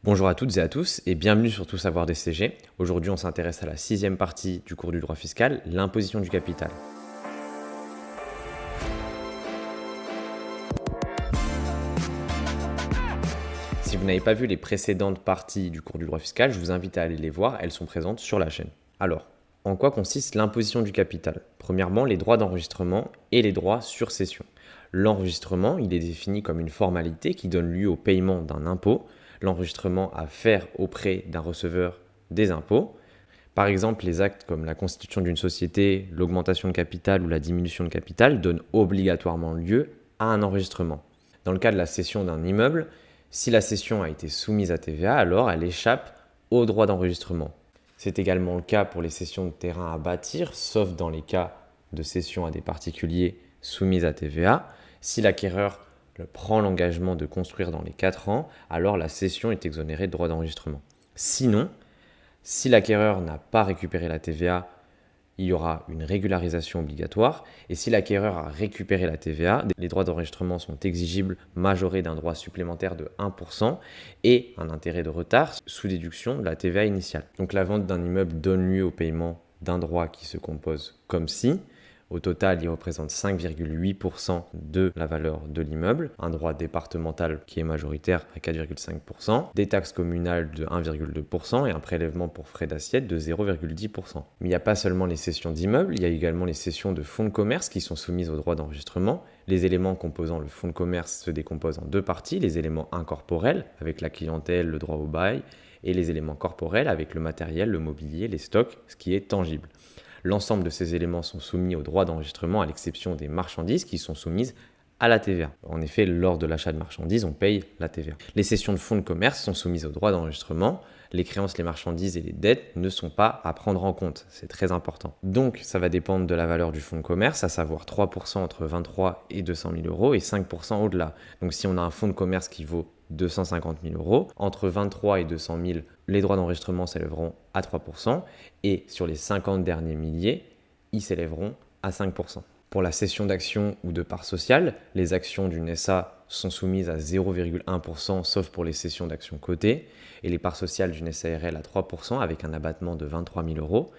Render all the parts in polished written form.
Bonjour à toutes et à tous et bienvenue sur Tout savoir DCG. Aujourd'hui, on s'intéresse à la 6e partie du cours du droit fiscal, l'imposition du capital. Si vous n'avez pas vu les précédentes parties du cours du droit fiscal, je vous invite à aller les voir, elles sont présentes sur la chaîne. Alors, en quoi consiste l'imposition du capital ? Premièrement, les droits d'enregistrement et les droits sur cession. L'enregistrement, il est défini comme une formalité qui donne lieu au paiement d'un impôt. L'enregistrement à faire auprès d'un receveur des impôts. Par exemple, les actes comme la constitution d'une société, l'augmentation de capital ou la diminution de capital donnent obligatoirement lieu à un enregistrement. Dans le cas de la cession d'un immeuble, si la cession a été soumise à TVA, alors elle échappe au droit d'enregistrement. C'est également le cas pour les cessions de terrain à bâtir, sauf dans les cas de cession à des particuliers soumises à TVA. Si l'acquéreur prend l'engagement de construire dans les 4 ans, alors la cession est exonérée de droit d'enregistrement. Sinon, si l'acquéreur n'a pas récupéré la TVA, il y aura une régularisation obligatoire. Et si l'acquéreur a récupéré la TVA, les droits d'enregistrement sont exigibles, majorés d'un droit supplémentaire de 1% et un intérêt de retard sous déduction de la TVA initiale. Donc la vente d'un immeuble donne lieu au paiement d'un droit qui se compose comme si. Au total, il représente 5,8% de la valeur de l'immeuble, un droit départemental qui est majoritaire à 4,5%, des taxes communales de 1,2% et un prélèvement pour frais d'assiette de 0,10%. Mais il n'y a pas seulement les cessions d'immeubles, il y a également les cessions de fonds de commerce qui sont soumises au droit d'enregistrement. Les éléments composant le fonds de commerce se décomposent en deux parties, les éléments incorporels avec la clientèle, le droit au bail, et les éléments corporels avec le matériel, le mobilier, les stocks, ce qui est tangible. L'ensemble de ces éléments sont soumis au droit d'enregistrement à l'exception des marchandises qui sont soumises à la TVA. En effet, lors de l'achat de marchandises, on paye la TVA. Les cessions de fonds de commerce sont soumises au droit d'enregistrement. Les créances, les marchandises et les dettes ne sont pas à prendre en compte. C'est très important. Donc, ça va dépendre de la valeur du fonds de commerce, à savoir 3% entre 23 et 200 000 euros et 5% au-delà. Donc, si on a un fonds de commerce qui vaut 250 000 euros, entre 23 et 200 000, les droits d'enregistrement s'élèveront à 3% et sur les 50 derniers milliers, ils s'élèveront à 5%. Pour la cession d'actions ou de parts sociales, les actions d'une SA sont soumises à 0,1% sauf pour les cessions d'actions cotées et les parts sociales d'une SARL à 3% avec un abattement de 23 000 euros.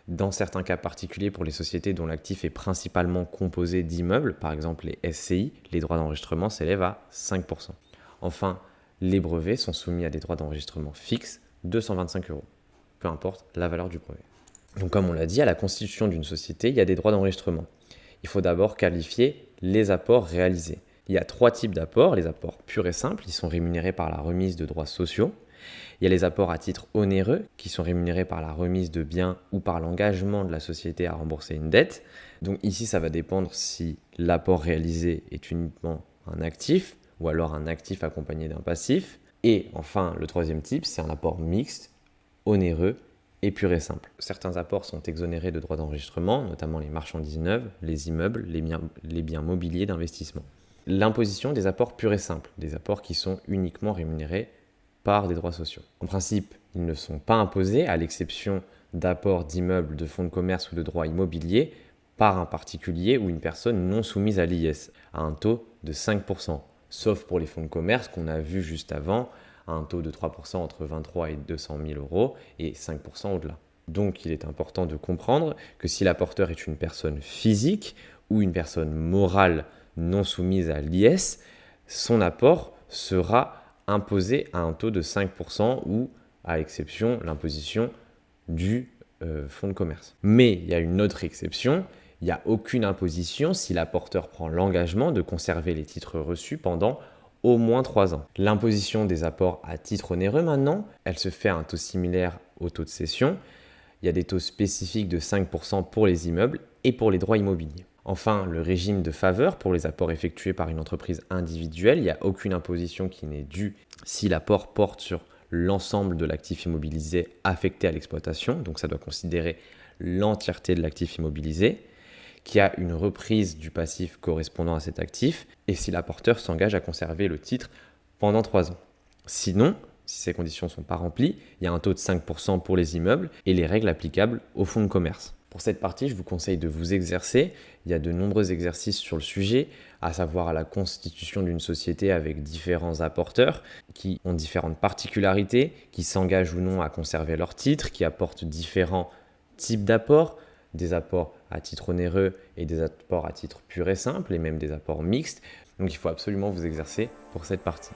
Dans certains cas particuliers pour les sociétés dont l'actif est principalement composé d'immeubles, par exemple les SCI, les droits d'enregistrement s'élèvent à 5%. Enfin, les brevets sont soumis à des droits d'enregistrement fixes de 125 euros, peu importe la valeur du brevet. Donc comme on l'a dit, à la constitution d'une société, il y a des droits d'enregistrement. Il faut d'abord qualifier les apports réalisés. Il y a 3 types d'apports. Les apports purs et simples, ils sont rémunérés par la remise de droits sociaux. Il y a les apports à titre onéreux, qui sont rémunérés par la remise de biens ou par l'engagement de la société à rembourser une dette. Donc ici, ça va dépendre si l'apport réalisé est uniquement un actif, ou alors un actif accompagné d'un passif. Et enfin, le 3e type, c'est un apport mixte, onéreux et pur et simple. Certains apports sont exonérés de droits d'enregistrement, notamment les marchandises neuves, les immeubles, les biens mobiliers d'investissement. L'imposition des apports purs et simples, des apports qui sont uniquement rémunérés par des droits sociaux. En principe, ils ne sont pas imposés, à l'exception d'apports d'immeubles, de fonds de commerce ou de droits immobiliers, par un particulier ou une personne non soumise à l'IS, à un taux de 5%. Sauf pour les fonds de commerce qu'on a vu juste avant, à un taux de 3% entre 23 et 200 000 euros et 5% au-delà. Donc il est important de comprendre que si l'apporteur est une personne physique ou une personne morale non soumise à l'IS, son apport sera imposé à un taux de 5% ou, à exception, l'imposition du fonds de commerce. Mais il y a une autre exception. Il n'y a aucune imposition si l'apporteur prend l'engagement de conserver les titres reçus pendant au moins 3 ans. L'imposition des apports à titre onéreux maintenant, elle se fait à un taux similaire au taux de cession. Il y a des taux spécifiques de 5% pour les immeubles et pour les droits immobiliers. Enfin, le régime de faveur pour les apports effectués par une entreprise individuelle, il n'y a aucune imposition qui n'est due si l'apport porte sur l'ensemble de l'actif immobilisé affecté à l'exploitation, donc ça doit considérer l'entièreté de l'actif immobilisé, qui a une reprise du passif correspondant à cet actif, et si l'apporteur s'engage à conserver le titre pendant 3 ans. Sinon, si ces conditions ne sont pas remplies, il y a un taux de 5% pour les immeubles et les règles applicables aux fonds de commerce. Pour cette partie, je vous conseille de vous exercer. Il y a de nombreux exercices sur le sujet, à savoir la constitution d'une société avec différents apporteurs qui ont différentes particularités, qui s'engagent ou non à conserver leur titre, qui apportent différents types d'apports, des apports à titre onéreux et des apports à titre pur et simple, et même des apports mixtes. Donc il faut absolument vous exercer pour cette partie.